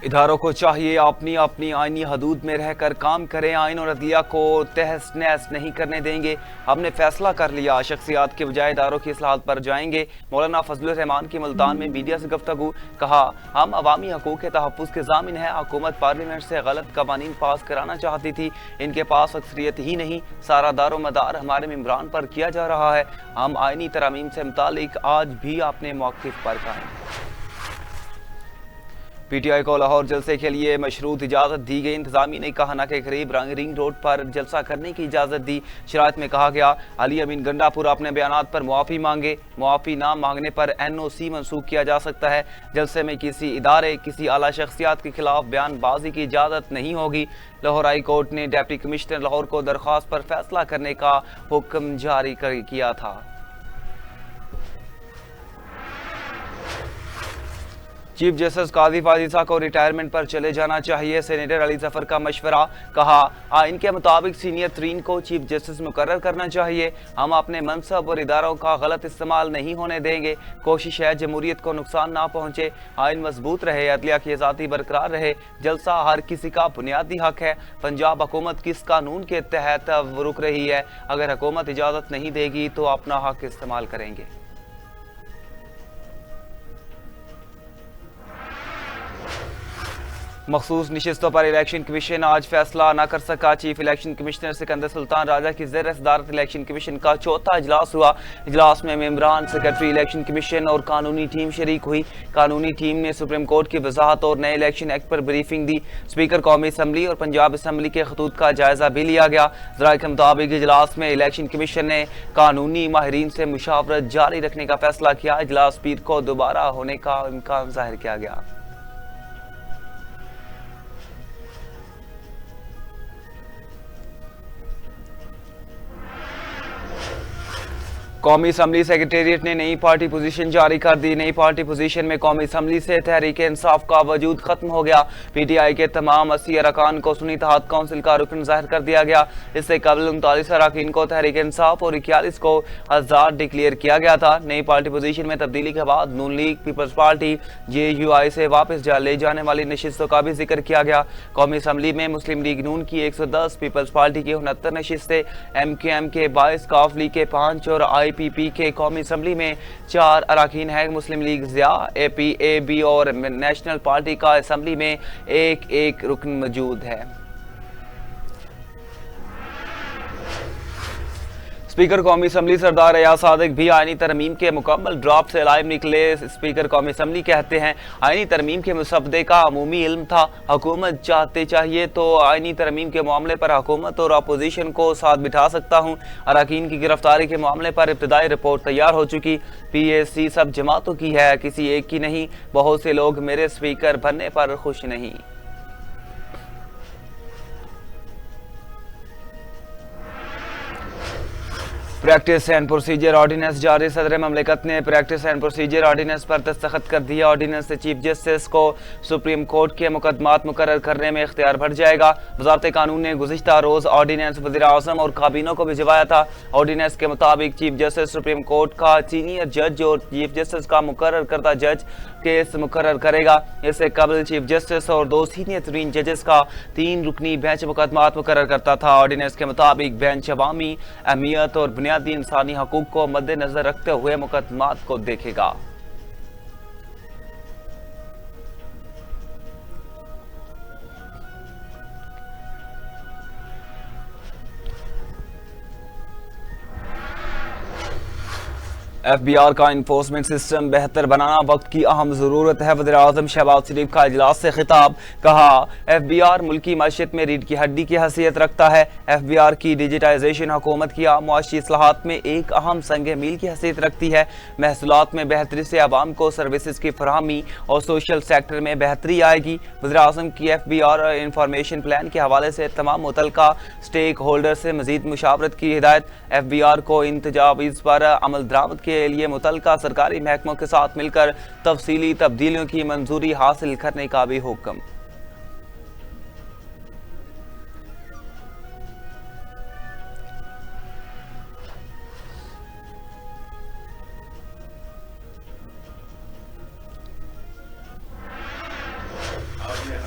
اداروں کو چاہیے اپنی اپنی آئینی حدود میں رہ کر کام کریں، آئین اور عدلیہ کو تہس نہس نہیں کرنے دیں گے۔ ہم نے فیصلہ کر لیا، شخصیات کے بجائے اداروں کی اصلاحات پر جائیں گے۔ مولانا فضل الرحمان کی ملتان میں میڈیا سے گفتگو، کہا ہم عوامی حقوق کے تحفظ کے ضامن ہیں۔ حکومت پارلیمنٹ سے غلط قوانین پاس کرانا چاہتی تھی، ان کے پاس اکثریت ہی نہیں، سارا دار و مدار ہمارے ممبران پر کیا جا رہا ہے۔ ہم آئینی ترامیم سے متعلق آج بھی اپنے موقف پر قائم ہیں۔ پی ٹی آئی کو لاہور جلسے کے لیے مشروط اجازت دی گئی۔ انتظامیہ نے کہانہ کے قریب رنگ روڈ پر جلسہ کرنے کی اجازت دی۔ شرائط میں کہا گیا علی امین گنڈا پور اپنے بیانات پر معافی مانگے، معافی نہ مانگنے پر این او سی منسوخ کیا جا سکتا ہے۔ جلسے میں کسی ادارے، کسی اعلیٰ شخصیات کے خلاف بیان بازی کی اجازت نہیں ہوگی۔ لاہور ہائی کورٹ نے ڈپٹی کمشنر لاہور کو درخواست پر فیصلہ کرنے کا حکم جاری کیا تھا۔ چیف جسٹس قاضی فاضل کو ریٹائرمنٹ پر چلے جانا چاہیے، سینیٹر علی ظفر کا مشورہ، کہا آئین کے مطابق سینئر ترین کو چیف جسٹس مقرر کرنا چاہیے۔ ہم اپنے منصب اور اداروں کا غلط استعمال نہیں ہونے دیں گے۔ کوشش ہے جمہوریت کو نقصان نہ پہنچے، آئین مضبوط رہے، عدلیہ کی آزادی برقرار رہے۔ جلسہ ہر کسی کا بنیادی حق ہے۔ پنجاب حکومت کس قانون کے تحت رک رہی ہے؟ اگر حکومت اجازت نہیں دے گی تو اپنا حق استعمال کریں گے۔ مخصوص نشستوں پر الیکشن کمیشن آج فیصلہ نہ کر سکا۔ چیف الیکشن کمشنر سکندر سلطان راجہ کی زیر صدارت الیکشن کمیشن کا چوتھا اجلاس ہوا۔ اجلاس میں ممبران، سیکرٹری الیکشن کمیشن اور قانونی ٹیم شریک ہوئی۔ قانونی ٹیم نے سپریم کورٹ کی وضاحت اور نئے الیکشن ایکٹ پر بریفنگ دی۔ اسپیکر قومی اسمبلی اور پنجاب اسمبلی کے خطوط کا جائزہ بھی لیا گیا۔ ذرائع کے مطابق اجلاس میں الیکشن کمیشن نے قانونی ماہرین سے مشاورت جاری رکھنے کا فیصلہ کیا۔ اجلاس پیر کو دوبارہ ہونے کا امکان ظاہر کیا گیا۔ قومی اسمبلی سیکریٹریٹ نے نئی پارٹی پوزیشن جاری کر دی۔ نئی پارٹی پوزیشن میں قومی اسمبلی سے تحریک انصاف کا وجود ختم ہو گیا۔ پی ٹی آئی کے تمام 80 ارکان کو سنی اتحاد کونسل کا رکن ظاہر کر دیا گیا۔ اس سے قبل 39 اراکین کو تحریک انصاف اور 41 کو آزاد ڈکلیئر کیا گیا تھا۔ نئی پارٹی پوزیشن میں تبدیلی کے بعد نون League, Peoples Party, J U I سے واپس لے جانے والی نشستوں کا بھی ذکر کیا گیا۔ قومی اسمبلی میں مسلم لیگ نون کی 110، پیپلز پارٹی کی 69 نشستیں، ایم کیو ایم کے 22، کاف لیگ کے 5 اور آئی پی پی کے قومی اسمبلی میں 4 اراکین ہیں۔ Muslim League Zia, A P A B اور نیشنل پارٹی کا اسمبلی میں ایک رکن موجود ہے۔ اسپیکر قومی اسمبلی سردار ایاز صادق بھی آئینی ترمیم کے مکمل ڈرافٹ سے لائیو نکلے۔ اسپیکر قومی اسمبلی کہتے ہیں آئینی ترمیم کے مسودے کا عمومی علم تھا، حکومت چاہیے تو آئینی ترمیم کے معاملے پر حکومت اور اپوزیشن کو ساتھ بٹھا سکتا ہوں۔ اراکین کی گرفتاری کے معاملے پر ابتدائی رپورٹ تیار ہو چکی۔ پی اے سی سب جماعتوں کی ہے، کسی ایک کی نہیں۔ بہت سے لوگ میرے اسپیکر بننے پر خوش نہیں۔ پریکٹس اینڈ پروسیجر آرڈیننس جاری، صدر مملکت نے پریکٹس اینڈ پروسیجر آرڈیننس پر دستخط کر دیا۔ آرڈیننس سے چیف جسٹس کو سپریم کورٹ کے مقدمات مقرر کرنے میں اختیار بڑھ جائے گا۔ وزارت قانون نے گزشتہ روز آرڈیننس وزیر اعظم اور کابینہ کو بھجوایا تھا۔ آرڈیننس کے مطابق چیف جسٹس سپریم کورٹ کا سینئر جج اور چیف جسٹس کا مقرر کردہ جج کیس مقرر کرے گا۔ اس سے قبل چیف جسٹس اور 2 سینئر ترین ججز کا 3 رکنی بینچ مقدمات مقرر کرتا تھا۔ آرڈیننس کے مطابق بینچ عوامی اہمیت اور بنیادی انسانی حقوق کو مد نظر رکھتے ہوئے مقدمات کو دیکھے گا۔ ایف بی آر کا انفورسمنٹ سسٹم بہتر بنانا وقت کی اہم ضرورت ہے۔ وزیر اعظم شہباز شریف کا اجلاس سے خطاب، کہا ایف بی آر ملکی معیشت میں ریڑھ کی ہڈی کی حیثیت رکھتا ہے۔ ایف بی آر کی ڈیجیٹائزیشن حکومت کی معاشی اصلاحات میں ایک اہم سنگ میل کی حیثیت رکھتی ہے۔ محصولات میں بہتری سے عوام کو سروسز کی فراہمی اور سوشل سیکٹر میں بہتری آئے گی۔ وزیر اعظم کی F B R information plan کے حوالے سے تمام متعلقہ سٹیک ہولڈر سے مزید مشاورت کی ہدایت۔ ایف بی آر کو ان تجاویز پر عمل درآمد کے لیے متعلقہ سرکاری محکموں کے ساتھ مل کر تفصیلی تبدیلیوں کی منظوری حاصل کرنے کا بھی حکم۔